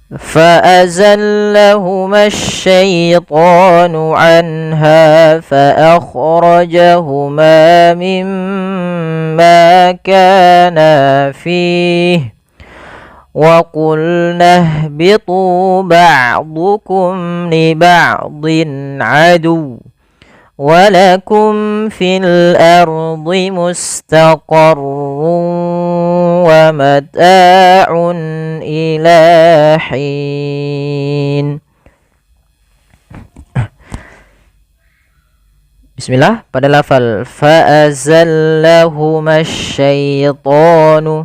فأزلهما الشيطان عنها فأخرجهما مما كانا فيه وقلنا اهبطوا بعضكم لبعض عدو ولكم في الأرض مستقر ومتاع إلى حين. Bismillah. Pada lafal fa'azallahuma syaitanu,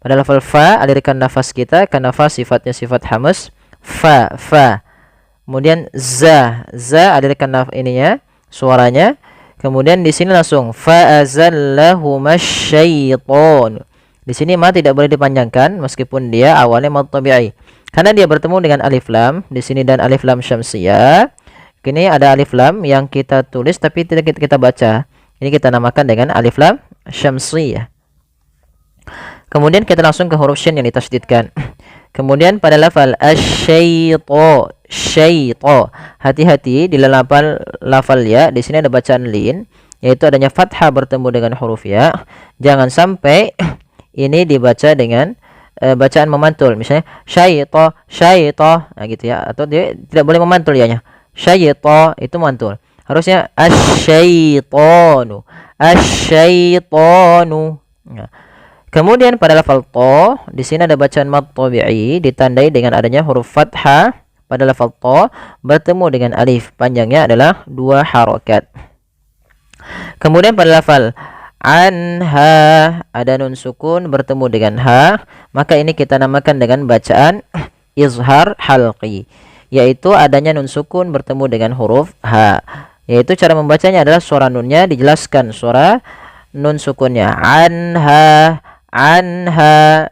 pada lafal fa alirkan nafas kita, karena fa sifatnya sifat hamas. Fa. Kemudian za alirkan ininya, suaranya. Kemudian di sini langsung fa'azallahuma syaitan. Di sini ma tidak boleh dipanjangkan meskipun dia awalnya mad tabi'i. Karena dia bertemu dengan alif lam di sini dan alif lam syamsiyah. Ini ada alif lam yang kita tulis tapi tidak kita baca. Ini kita namakan dengan alif lam syamsiyah. Kemudian kita langsung ke huruf shin yang ditasydidkan. Kemudian pada lafal asy-syaita, syaita. Hati-hati di lafal ya. Di sini ada bacaan lin, yaitu adanya fathah bertemu dengan huruf ya. Jangan sampai ini dibaca dengan bacaan memantul. Misalnya syaita, nah gitu ya. Atau dia tidak boleh memantul ya-nya. Syaita itu mantul. Harusnya asy-syaitanu, asy-syaitanu. Nah. Kemudian pada lafal to, di sini ada bacaan mad tabi'i ditandai dengan adanya huruf fathah pada lafal to bertemu dengan alif. Panjangnya adalah 2 harokat. Kemudian pada lafal anha ada nun sukun bertemu dengan ha, maka ini kita namakan dengan bacaan izhar halqi, yaitu adanya nun sukun bertemu dengan huruf ha. Yaitu cara membacanya adalah suara nunnya dijelaskan suara nun sukunnya, anha,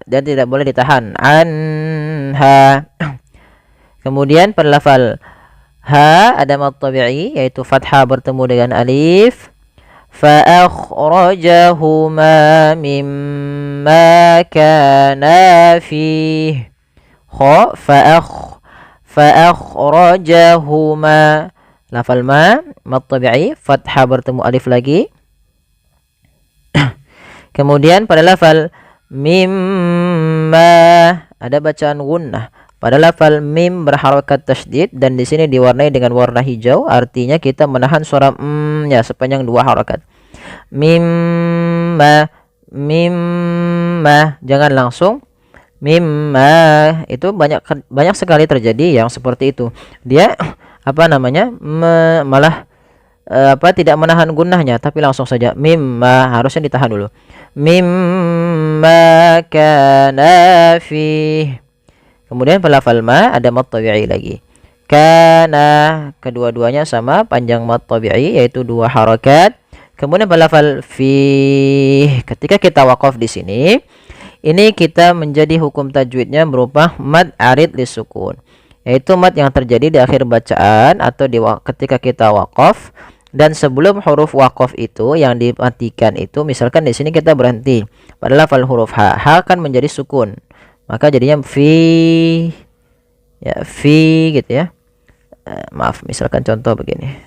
dan tidak boleh ditahan, anha. Kemudian pada lafal ha ada mad tabi'i yaitu fathah bertemu dengan alif. Fa akhrajahuma mimma kana fihi. Kha fa akhrajahuma. Lafal ma mad tabi'i fathah bertemu alif lagi. Kemudian pada lafal mimma ada bacaan gunnah. Pada lafal mim berharokat tasydid dan di sini diwarnai dengan warna hijau, artinya kita menahan suara nya sepanjang 2 harokat. Mimma, jangan langsung mimma. Itu banyak sekali terjadi yang seperti itu. Dia malah tidak menahan gunnahnya tapi langsung saja mimma, harusnya ditahan dulu. Mimma kana fi. Kemudian pada lafal ma ada mad tabi'i lagi. Kana, kedua-duanya sama panjang mad tabi'i yaitu 2 harakat. Kemudian pada lafal fi, ketika kita waqaf di sini, ini kita menjadi hukum tajwidnya berupa mad arid lisukun, yaitu mad yang terjadi di akhir bacaan atau ketika kita waqaf. Dan sebelum huruf waqaf itu yang dimatikan itu, misalkan di sini kita berhenti pada lafal huruf ha kan menjadi sukun, maka jadinya fi, ya fi gitu ya. Maaf, misalkan contoh begini,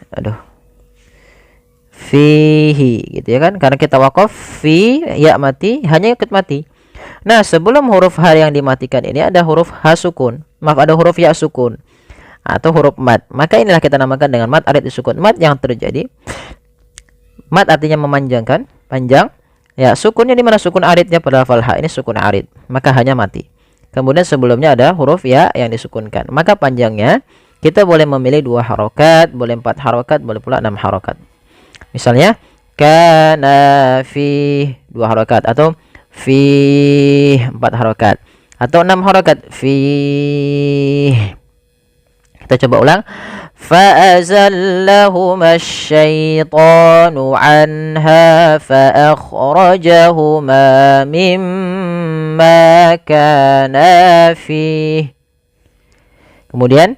fihi gitu ya kan, karena kita waqaf fi ya mati, hanya ikut mati. Nah, sebelum huruf ha yang dimatikan ini ada huruf ha sukun, ada huruf ya sukun atau huruf mad, maka inilah kita namakan dengan mad arid sukun. Mad yang terjadi, mad artinya memanjangkan, panjang ya. Sukunnya di mana sukun aridnya? Pada lafal ha ini sukun arid, maka hanya mati. Kemudian sebelumnya ada huruf ya yang disukunkan, maka panjangnya kita boleh memilih 2 harokat, boleh 4 harokat, boleh pula 6 harokat. Misalnya kana fi 2 harokat, atau fi 4 harokat, atau 6 harokat fi. Kita coba ulang. Fa'azallahuma asy-syaitanu anha fa'akhrajahuma mimma kana fihi. Kemudian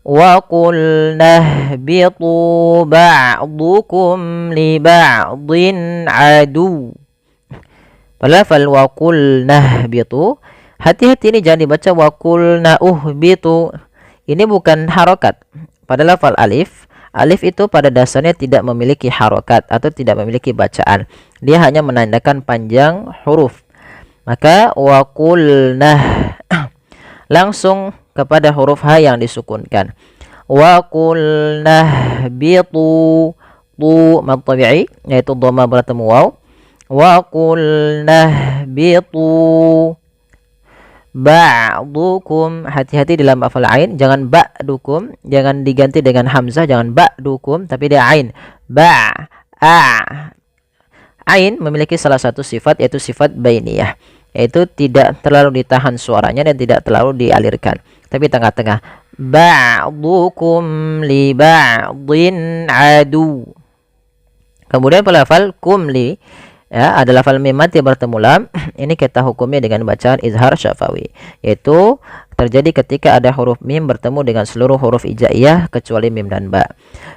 wa qulna ihbitu ba'dukum li ba'din adu. Pada lafal wa qulna ihbitu Hati-hati ini jangan dibaca wa qulna uhbitu. Ini bukan harokat. Pada lafal alif, alif itu pada dasarnya tidak memiliki harokat atau tidak memiliki bacaan. Dia hanya menandakan panjang huruf. Maka wa qulna langsung kepada huruf ha yang disukunkan. Wa qulna bitu, tu mad tabi'i yaitu dhamma bertemu waw. Wa qulna bitu ba'dukum, hati-hati dalam hafal ain, jangan ba'dukum, jangan diganti dengan hamzah, jangan ba'dukum tapi dia ain. Ain memiliki salah satu sifat yaitu sifat bainiyah, yaitu tidak terlalu ditahan suaranya dan tidak terlalu dialirkan, tapi tengah-tengah. Ba'dukum li ba'din adu. Kemudian pada lafal kumli, ya, ada lafal mim mati bertemu lam. Ini kita hukumnya dengan bacaan izhar syafawi, yaitu terjadi ketika ada huruf mim bertemu dengan seluruh huruf ijaiyah kecuali mim dan ba.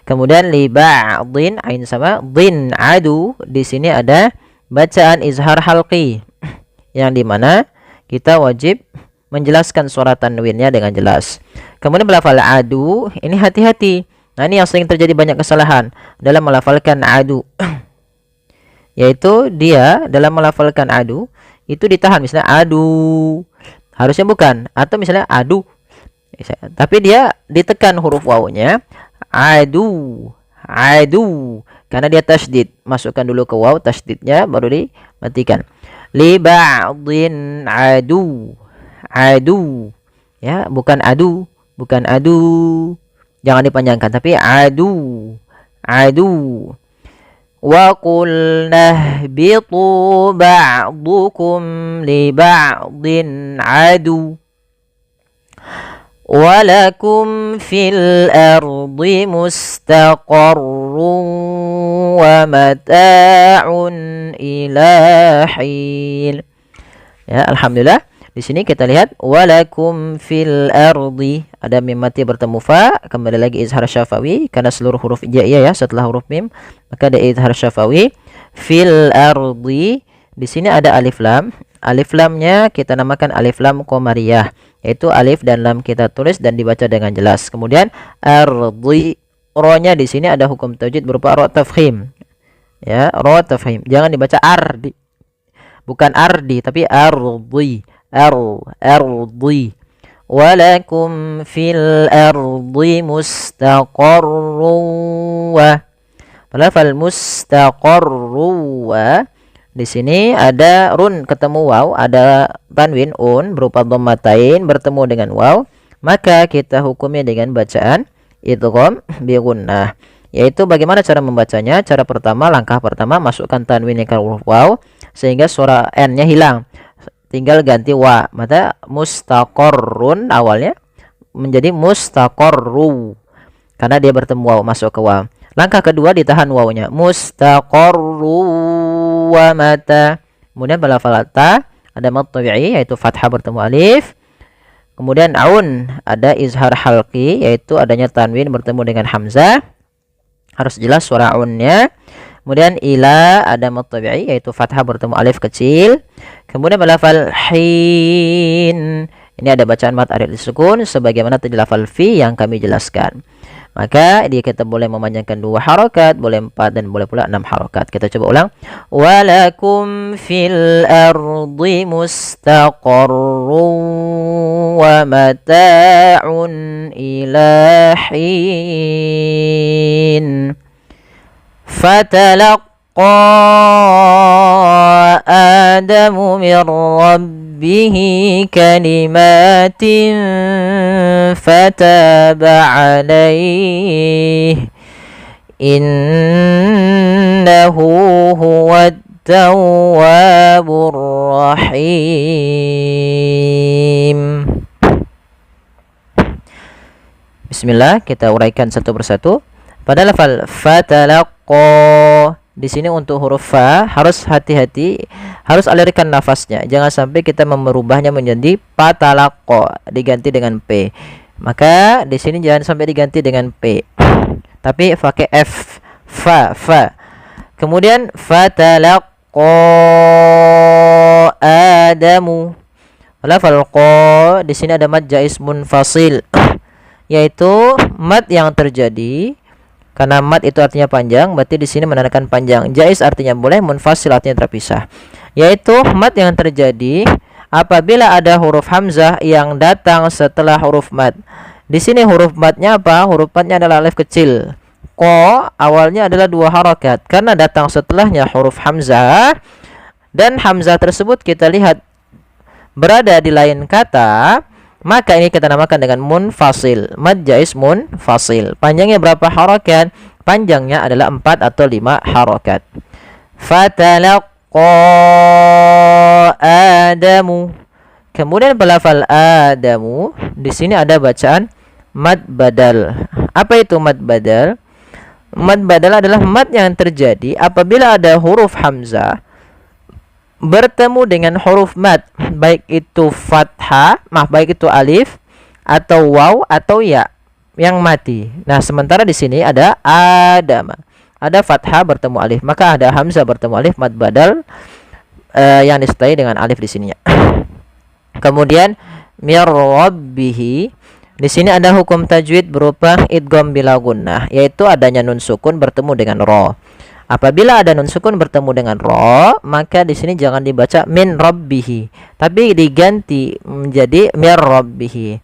Kemudian li ba'din, ain sama din adu, di sini ada bacaan izhar halqi yang dimana kita wajib menjelaskan suara tanwinnya dengan jelas. Kemudian melafal adu, ini hati-hati. Nah, ini yang sering terjadi banyak kesalahan dalam melafalkan adu. Yaitu dia dalam melafalkan adu itu ditahan, misalnya adu, harusnya bukan, atau misalnya adu, tapi dia ditekan huruf wawnya, adu, karena dia tasydid. Masukkan dulu ke waw tasydidnya baru dimatikan. Li ba'din adu, ya, bukan adu, jangan dipanjangkan, tapi adu. Wa qulna ihbitu ba'dukum li ba'din adu walakum fil ardi mustaqarrun wa mata'un ila hin. Ya, alhamdulillah. Di sini kita lihat walakum fil ardi, ada mim mati bertemu fa, kembali lagi izhar syafawi karena seluruh huruf hijaiyah ya setelah huruf mim, maka ada izhar syafawi. Fil ardi, di sini ada alif lam. Alif lamnya kita namakan alif lam qamariyah, yaitu alif dan lam kita tulis dan dibaca dengan jelas. Kemudian ardi, ro-nya di sini ada hukum taujid berupa ro tafkhim. Ya, ro tafkhim. Jangan dibaca ardi. Bukan ardi tapi ardi. Ardi. Walakum fil ardi mustaqarrun wa. Lafal mustaqarrun wa, di sini ada run ketemu waw, ada tanwin un berupa dhammatain bertemu dengan waw, maka kita hukumnya dengan bacaan idgham bi gunnah. Yaitu bagaimana cara membacanya? Cara pertama, langkah pertama, masukkan tanwin ke huruf waw sehingga suara n-nya hilang. Tinggal ganti wa, maka mustaqarrun awalnya menjadi mustaqarru karena dia bertemu waw, masuk ke waw. Langkah kedua, ditahan wawnya, mustaqarru wa mata. Kemudian pada lafal ta ada mad tabi'i yaitu fathah bertemu alif. Kemudian aun ada izhar halqi yaitu adanya tanwin bertemu dengan hamzah, harus jelas suara aunnya. Kemudian ila ada mad tabi'i yaitu fathah bertemu alif kecil. Kemudian lafal hin, ini ada bacaan mad arid sukun sebagaimana tadi lafal fi yang kami jelaskan. Maka dia kita boleh memanjangkan 2 harokat, boleh 4 dan boleh pula 6 harokat. Kita coba ulang. Walakum fil ardi mustaqarrun wa mata'un ila hin. Fatalaqqa Adamu min rabbihi kalimatin fataba alaihi innahu huwat tawwabur rahim. Bismillah, kita uraikan satu persatu. Pada lafal fatalaqqa, di sini untuk huruf fa harus hati-hati, harus alirkan nafasnya. Jangan sampai kita merubahnya menjadi patalaqqa diganti dengan p. Maka di sini jangan sampai diganti dengan p, tapi pakai f, fa. Kemudian fatalaqqa Adamu. Lafal qa di sini ada mad jaiz munfasil, yaitu mad yang terjadi karena mad itu artinya panjang, berarti di sini menandakan panjang. Jaiz artinya boleh, munfasil artinya terpisah. Yaitu mad yang terjadi apabila ada huruf hamzah yang datang setelah huruf mad. Di sini huruf madnya apa? Huruf madnya adalah alif kecil. Qa awalnya adalah 2 harakat karena datang setelahnya huruf hamzah, dan hamzah tersebut kita lihat berada di lain kata, maka ini kita namakan dengan munfasil. Mad jaiz munfasil. Panjangnya berapa harakat? Panjangnya adalah 4 atau 5 harakat. Fatalaqqa Adamu. Kemudian pelafal Adamu, di sini ada bacaan mad badal. Apa itu mad badal? Mad badal adalah mad yang terjadi apabila ada huruf hamzah bertemu dengan huruf mad, baik itu fathah, baik itu alif atau waw atau ya yang mati. Nah, sementara di sini ada Adama, ada fathah bertemu alif, maka ada hamzah bertemu alif, mad badal yang disertai dengan alif di sininya. Kemudian mir rabbihi, di sini ada hukum tajwid berupa idgham bila gunnah, yaitu adanya nun sukun bertemu dengan ra. Apabila ada nun sukun bertemu dengan ra, maka di sini jangan dibaca min rabbihi, tapi diganti menjadi mir rabbihi.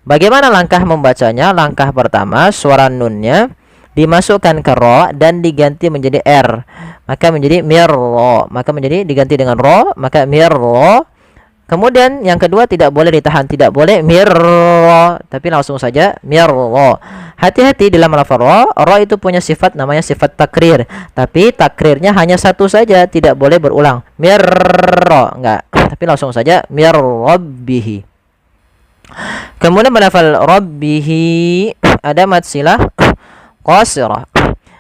Bagaimana langkah membacanya? Langkah pertama, suara nunnya dimasukkan ke ra dan diganti menjadi r, maka menjadi mir ra, maka menjadi diganti dengan ra, maka mir ra. Kemudian yang kedua, tidak boleh ditahan, tidak boleh mir ra, tapi langsung saja mir ra. Hati-hati dalam lafaz ra. Ra itu punya sifat namanya sifat takrir, tapi takrirnya hanya satu saja, tidak boleh berulang. Mir ra, enggak, tapi langsung saja mir rabbihi. Kemudian lafaz rabbihi ada mad silah qasirah,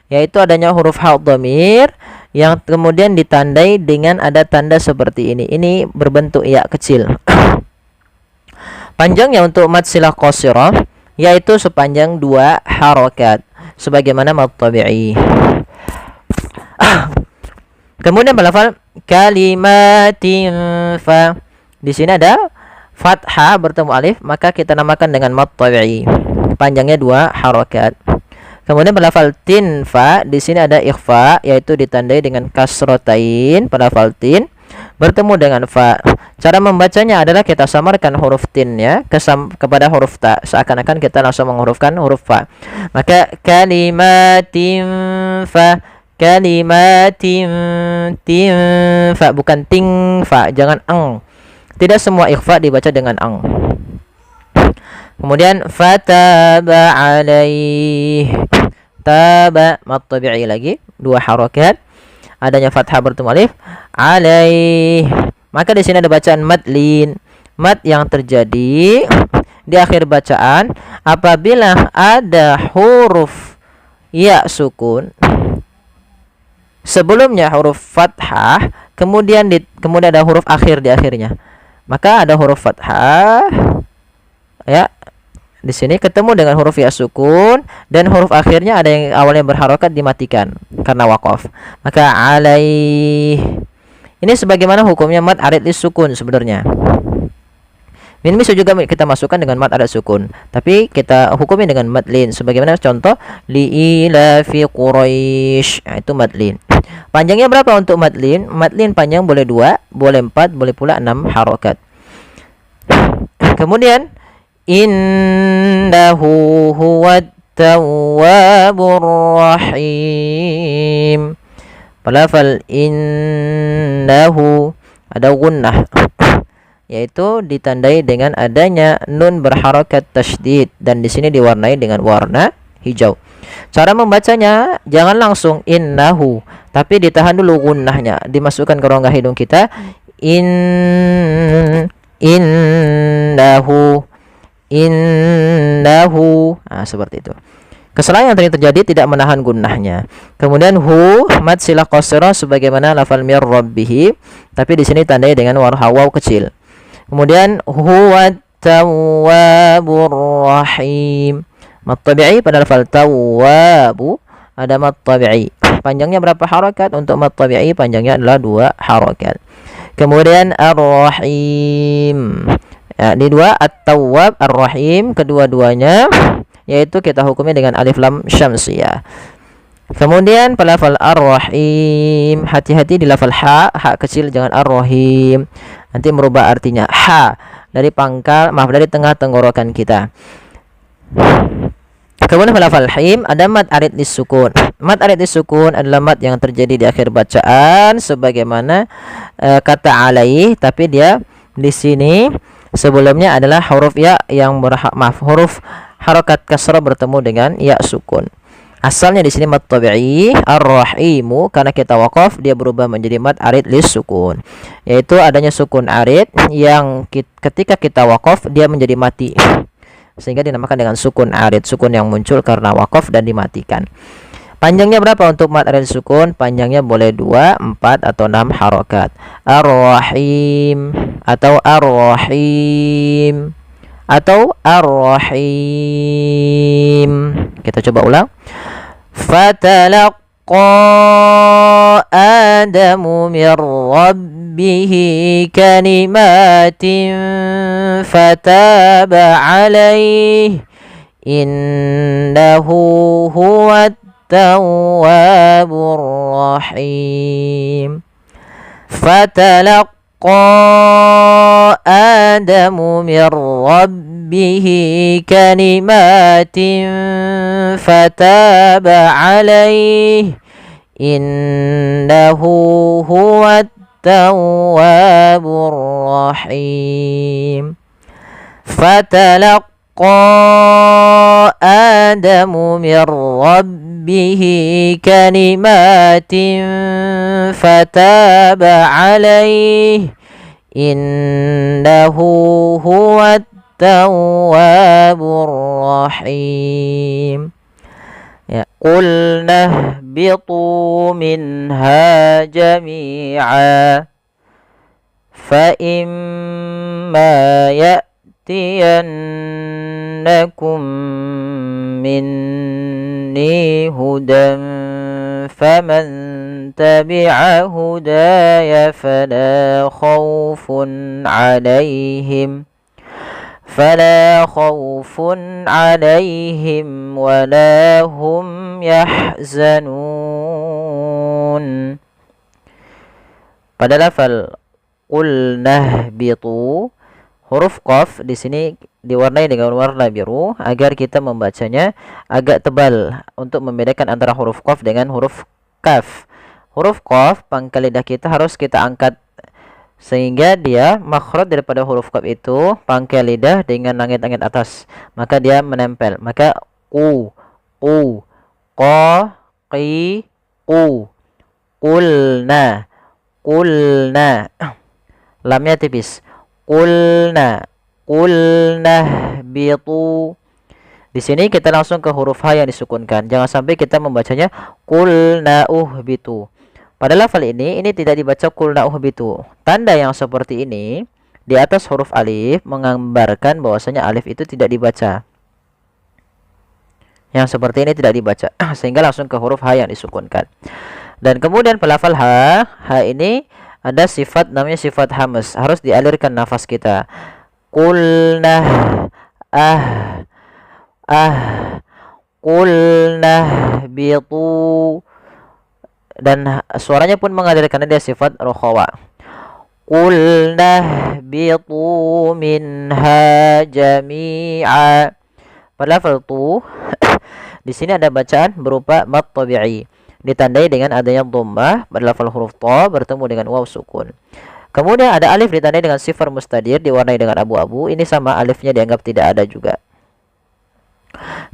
yaitu adanya huruf ha dhamir yang kemudian ditandai dengan ada tanda seperti ini. Ini berbentuk ya kecil. Panjangnya untuk mad silah qasirah yaitu sepanjang 2 harakat sebagaimana mad tabi'i. Kemudian lafal kalimatin fa, di sini ada fathah bertemu alif, maka kita namakan dengan mad tabi'i. Panjangnya 2 harakat. Kemudian lafal tin fa, di sini ada ikhfa, yaitu ditandai dengan kasrotain pada lafal tin bertemu dengan fa. Cara membacanya adalah kita samarkan huruf tinnya kepada huruf ta, seakan-akan kita langsung menghurufkan huruf fa. Maka kalimatin fa, kalimatin tin fa, bukan ting fa, jangan ang. Tidak semua ikhfa dibaca dengan ang. Kemudian fataba alaih, taba mad tabi'i lagi 2 harakat, adanya fathah bertemu alif, alaih. Maka di sini ada bacaan mad lin, mad yang terjadi di akhir bacaan apabila ada huruf ya sukun sebelumnya huruf fathah, kemudian ada huruf akhir di akhirnya. Maka ada huruf fathah ya, di sini ketemu dengan huruf ya sukun, dan huruf akhirnya ada yang awalnya berharokat dimatikan karena waqaf. Maka alaih. Ini sebagaimana hukumnya mad arid lis sukun sebenarnya. Ini bisa juga kita masukkan dengan mad arid sukun, tapi kita hukumi dengan mad lin sebagaimana contoh li ila fi quraish. Nah, itu mad lin. Panjangnya berapa untuk mad lin? Mad lin panjang boleh 2, boleh 4, boleh pula 6 harokat. Kemudian innahu huwat tawwabur rahim. Lafal innahu ada gunnah, yaitu ditandai dengan adanya nun berharakat tasydid, dan di sini diwarnai dengan warna hijau. Cara membacanya jangan langsung innahu, tapi ditahan dulu gunnahnya, dimasukkan ke rongga hidung kita. Innahu. Nah, seperti itu. Kesalahan yang terjadi tidak menahan gunnahnya. Kemudian hu mad silah qasrah sebagaimana lafal mir rabbihi, tapi di sini tandai dengan warna waw kecil. Kemudian huwa tawwabur rahim. Mad tabi'i pada lafal tawwabu ada mad tabi'i. Panjangnya berapa harakat? Untuk mad tabi'i panjangnya adalah 2 harakat. Kemudian ar-rahim. Ya, di dua At-Tawwab, Ar-Rahim, kedua-duanya yaitu kita hukumi dengan alif lam syamsiyah. Kemudian pada lafal Ar-Rahim, hati-hati di lafal ha kecil, jangan Ar-Rahim. Nanti merubah artinya. Ha dari dari tengah tenggorokan kita. Kemudian pada lafal Him ada mad arid disukun. Mad arid disukun adalah mad yang terjadi di akhir bacaan sebagaimana kata alaih, tapi dia di sini sebelumnya adalah huruf ya yang huruf harokat kasrah bertemu dengan ya sukun. Asalnya di sini mad tabi'i ar-rahimu, karena kita waqaf dia berubah menjadi mad arid lis sukun. Yaitu adanya sukun arid yang ketika kita waqaf dia menjadi mati. Sehingga dinamakan dengan sukun arid, sukun yang muncul karena waqaf dan dimatikan. Panjangnya berapa untuk mad arid sukun? Panjangnya boleh 2, 4 atau 6 harokat. Ar-Rahim atau Ar-Rahim atau Ar-Rahim. Kita coba ulang. Fatalaqa Adamu min rabbihi kalimatin fataba alaihi innahu huwat tawwabur rahim. Fatalaqa Adamu min rabbihi kalimatin fataba alaihi innahu huwat tawwabur rahim. Fatalaqa Adamu min rabbihi kalimatin fataba alaihi innahu huwat tawwabur rahim. Ya, qulna bitu minha jami'a fa imma ya'tiyannakum minni hudan faman tabi'a hudaya fala khawfun 'alaihim wala hum yahzanun. Pada lafal qulna bitu, huruf qaf di sini diwarnai dengan warna biru agar kita membacanya agak tebal untuk membedakan antara huruf qaf dengan huruf kaf. Huruf qaf pangkal lidah kita harus kita angkat sehingga dia makhraj daripada huruf qaf itu pangkal lidah dengan langit-langit atas, maka dia menempel. Maka qa qi qu, qulna lamnya tipis, qulna bitu. Di sini kita langsung ke huruf ha yang disukunkan. Jangan sampai kita membacanya qulna bitu. Pada lafal ini tidak dibaca qulna uhbitu. Tanda yang seperti ini di atas huruf alif menggambarkan bahwasanya alif itu tidak dibaca. Yang seperti ini tidak dibaca sehingga langsung ke huruf ha yang disukunkan. Dan kemudian pada lafal ha ini ada sifat namanya sifat hamas, harus dialirkan nafas kita. Qulna qulna bitu, dan suaranya pun mengalir karena dia sifat rukhawa. Qulna bitu minha jami'a. Pada lafal tu di sini ada bacaan berupa mad tabi'i ditandai dengan adanya dhammah pada lafal huruf ta bertemu dengan waw sukun. Kemudian ada alif ditandai dengan sifar mustadir diwarnai dengan abu-abu. Ini sama alifnya dianggap tidak ada juga.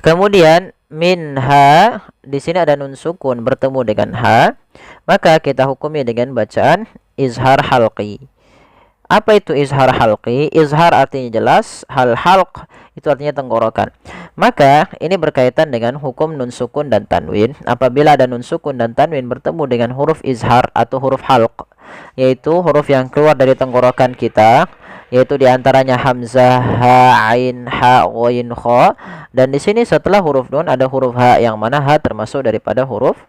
Kemudian minha di sini ada nun sukun bertemu dengan ha, maka kita hukumi dengan bacaan izhar halqi. Apa itu izhar halqi? Izhar artinya jelas, halq itu artinya tenggorokan. Maka ini berkaitan dengan hukum nun sukun dan tanwin. Apabila ada nun sukun dan tanwin bertemu dengan huruf izhar atau huruf halq, yaitu huruf yang keluar dari tenggorokan kita, yaitu diantaranya hamzah, ha, ain, ha, ghain, kha. Dan di sini setelah huruf nun ada huruf ha, yang mana ha termasuk daripada huruf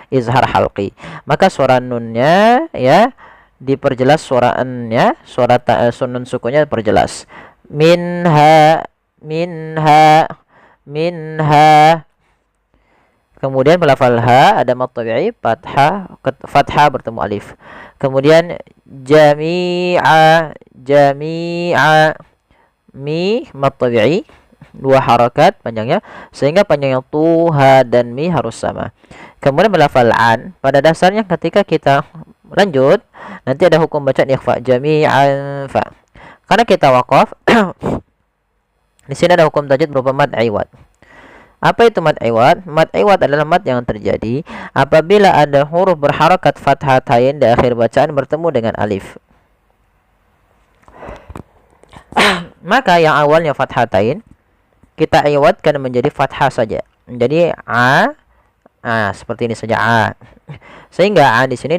izhar halqi. Maka suara nunnya ya diperjelas suaraannya, suara nun sukunnya diperjelas. Minha, minha, minha. Kemudian pelafal ha ada mad tabi'i, fathah bertemu alif. Kemudian jami'a, jami'a, mi mad tabi'i, dua harakat panjangnya, sehingga panjangnya tu, ha dan mi harus sama. Kemudian melafal an, pada dasarnya ketika kita lanjut nanti ada hukum bacaan ikhfa, jami'an fa. Karena kita waqaf di sini ada hukum tajwid berupa mad iwad. Apa itu mad iwad? Mad iwad adalah mad yang terjadi apabila ada huruf berharakat fathatain di akhir bacaan bertemu dengan alif. Maka yang awalnya fathatain kita iwadkan menjadi fathah saja. Jadi seperti ini saja a. Sehingga a di sini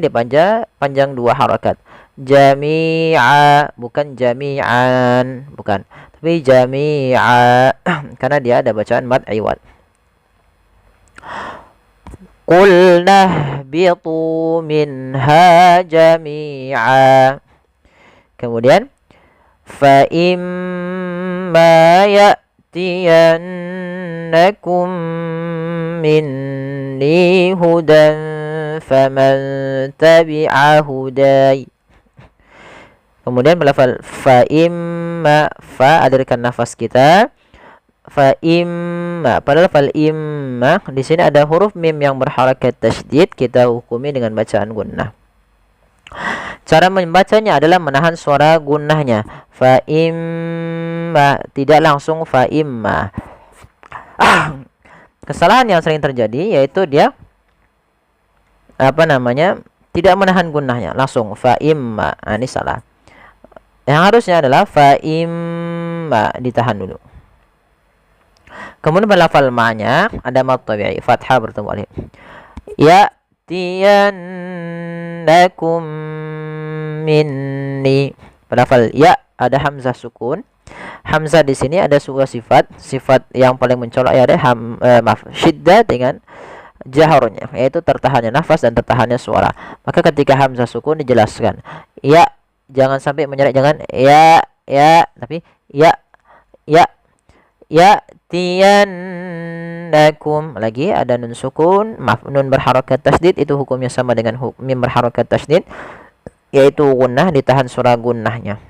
panjang dua harakat. Jami'a, bukan jami'an, bukan. Tapi jami'a karena dia ada bacaan mad iwad. Qulna bitu minha jami'a. Kemudian fa imma ya'tiyannakum minni hudan faman tabi'a hudai. Kemudian melafal fa imma, fa alirkan nafas kita. Fa imma, pada lafal imma di sini ada huruf mim yang berharakat tasydid, kita hukumi dengan bacaan gunnah. Cara membacanya adalah menahan suara gunnahnya. Fa imma, tidak langsung fa imma. Kesalahan yang sering terjadi yaitu dia tidak menahan gunnahnya, langsung fa imma. Ini salah. Yang harusnya adalah fa imma, ditahan dulu. Kemudian balafal ma'nya ada mad tabi'i, fathah bertemu alif. Ya'tiyannakum minni. Balafal ya ada hamzah sukun. Hamzah di sini ada sebuah sifat yang paling mencolok ya, ada syiddah dengan jaharnya, yaitu tertahannya nafas dan tertahannya suara. Maka ketika hamzah sukun dijelaskan ya, jangan sampai menyeret, jangan ya tapi ya tiyannakum. Lagi ada nun sukun, nun berharakat tasydid, itu hukumnya sama dengan mim berharakat tasydid, yaitu gunnah, ditahan suara gunnahnya.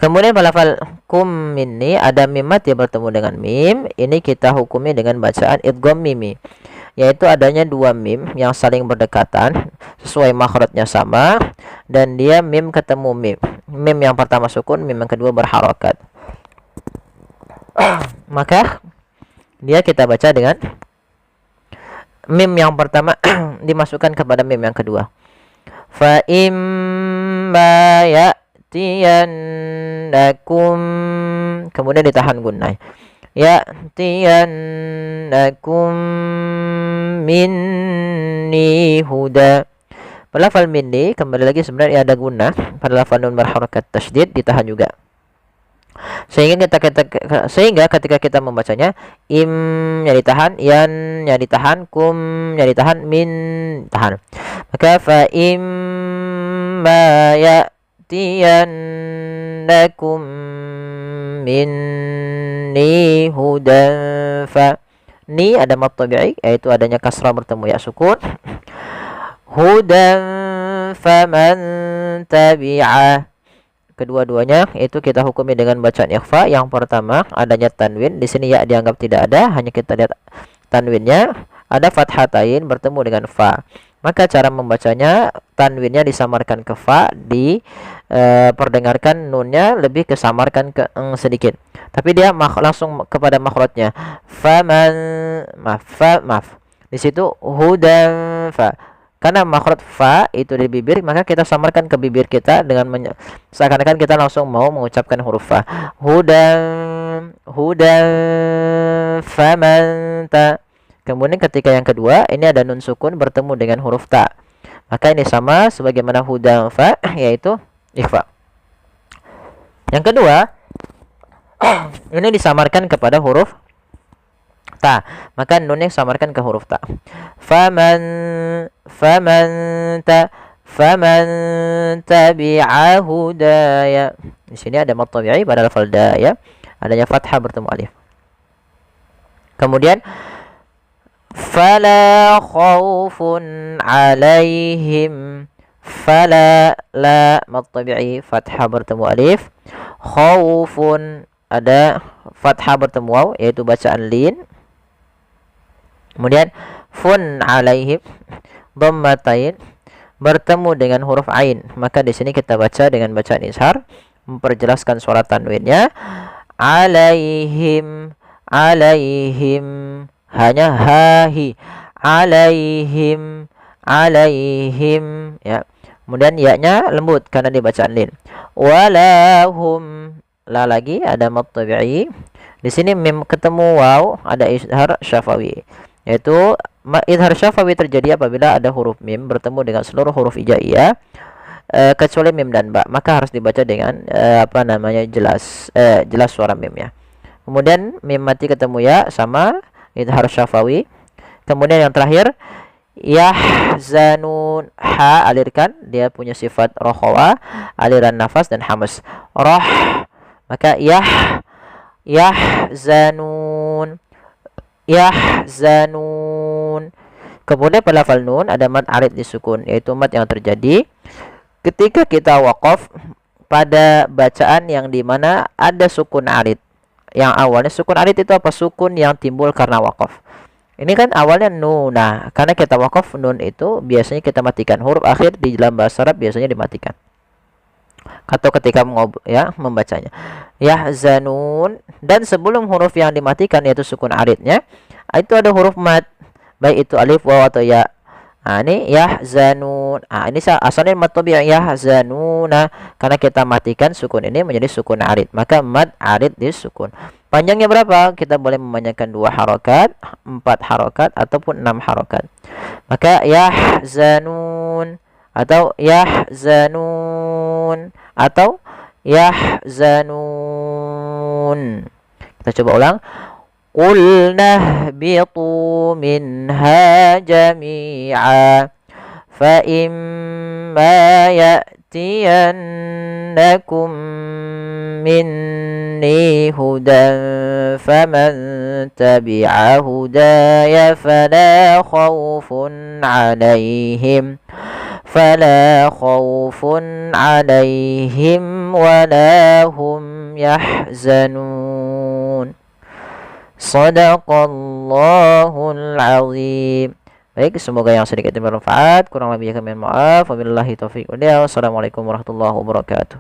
Kemudian balafal kum minni ada mim mati bertemu dengan mim, ini kita hukumi dengan bacaan idgham mimi, yaitu adanya dua mim yang saling berdekatan sesuai makhrajnya sama, dan dia mim ketemu mim. Mim yang pertama sukun, mim yang kedua berharakat. Maka dia kita baca dengan mim yang pertama dimasukkan kepada mim yang kedua. Fa imma ya'tiyannakum, kemudian ditahan gunnah. Ya'tiyannakum minni huda. Pada lafal minni kembali lagi sebenarnya ada gunnah, pada lafal nun berharakat tasydid ditahan juga. Sehingga ketika kita membacanya, im-nya ditahan, yan-nya ditahan, kum-nya ditahan, min tahan. Maka fa imma ya'tiyannakum minni hudan fa. Ni ada mad tabi'i, yaitu adanya kasrah bertemu ya sukun. Hudan faman tabi'a. Kedua-duanya itu kita hukumi dengan bacaan ikhfa. Yang pertama adanya tanwin, di sini ya dianggap tidak ada, hanya kita lihat tanwinnya ada fathatain bertemu dengan fa. Maka cara membacanya, tanwinnya disamarkan ke fa, perdengarkan nunnya lebih kesamarkan ke sedikit. Tapi dia langsung kepada makhrajnya. Maaf. Di situ hudan fa. Karena makhraj fa itu di bibir, maka kita samarkan ke bibir kita dengan seakan-akan kita langsung mau mengucapkan huruf fa. Hudan faman ta. Kemudian ketika yang kedua ini ada nun sukun bertemu dengan huruf ta. Maka ini sama sebagaimana hudan fa, yaitu ikhfa. Yang kedua ini disamarkan kepada huruf ta, maka nunnya samarkan ke huruf ta. Faman ta, faman tabi'a hudaya. Di sini ada mad tabi'i pada lafal da ya. Adanya fathah bertemu alif. Kemudian fala khaufun alaihim. Fala la mad tabi'i fathah bertemu alif. Khaufun ada fathah bertemu waw yaitu bacaan lin. Kemudian fun alaihim dhammatain bertemu dengan huruf ain, maka di sini kita baca dengan bacaan ishar memperjelaskan suara tanwinnya. Alaihim, alaihim hanya hahi, alaihim, alaihim ya. Kemudian ya-nya lembut karena dibacaan lin. Walahum, la lagi ada mad tabi'i. Di sini mim ketemu waw ada izhar syafawi, yaitu izhar syafawi terjadi apabila ada huruf mim bertemu dengan seluruh huruf hijaiyah kecuali mim dan ba, maka harus dibaca dengan jelas suara mim ya. Kemudian mim mati ketemu ya sama izhar syafawi. Kemudian yang terakhir yahzanun, ha alirkan, dia punya sifat rohawa, aliran nafas dan hamas. Roh, maka yahzanun, yahzanun. Kemudian pada lafal nun ada mad arid disukun, yaitu mad yang terjadi ketika kita waqaf pada bacaan yang dimana ada sukun arid. Yang awalnya sukun arid itu apa? Sukun yang timbul karena waqaf. Ini kan awalnya nun. Nah, karena kita waqaf nun itu biasanya kita matikan. Huruf akhir di dalam bahasa Arab biasanya dimatikan. Atau ketika membacanya. Yahzanun, dan sebelum huruf yang dimatikan yaitu sukun aridnya, itu ada huruf mad. Baik itu alif, waw atau ya. Nah, ini yahzanun. Nah, ini asalnya mad tabi'i yahzanuna. Karena kita matikan sukun ini menjadi sukun arid, maka mad arid disukun. Panjangnya berapa? Kita boleh memanjangkan 2 harokat, 4 harokat, ataupun 6 harokat. Maka yahzanun, atau yahzanun, atau yahzanun. Kita coba ulang. Qulna bitu minha jami'a fa imma ya'tiyannakum minni hudan faman tabi'a hudaya fala khawfun alaihim wala hum yahzanun. Shadaqallahul azim. Baik, semoga yang sedikit bermanfaat, kurang lebihnya kami mohon maaf. Wabillahi taufiq wal hidayah. Wassalamualaikum warahmatullahi wabarakatuh.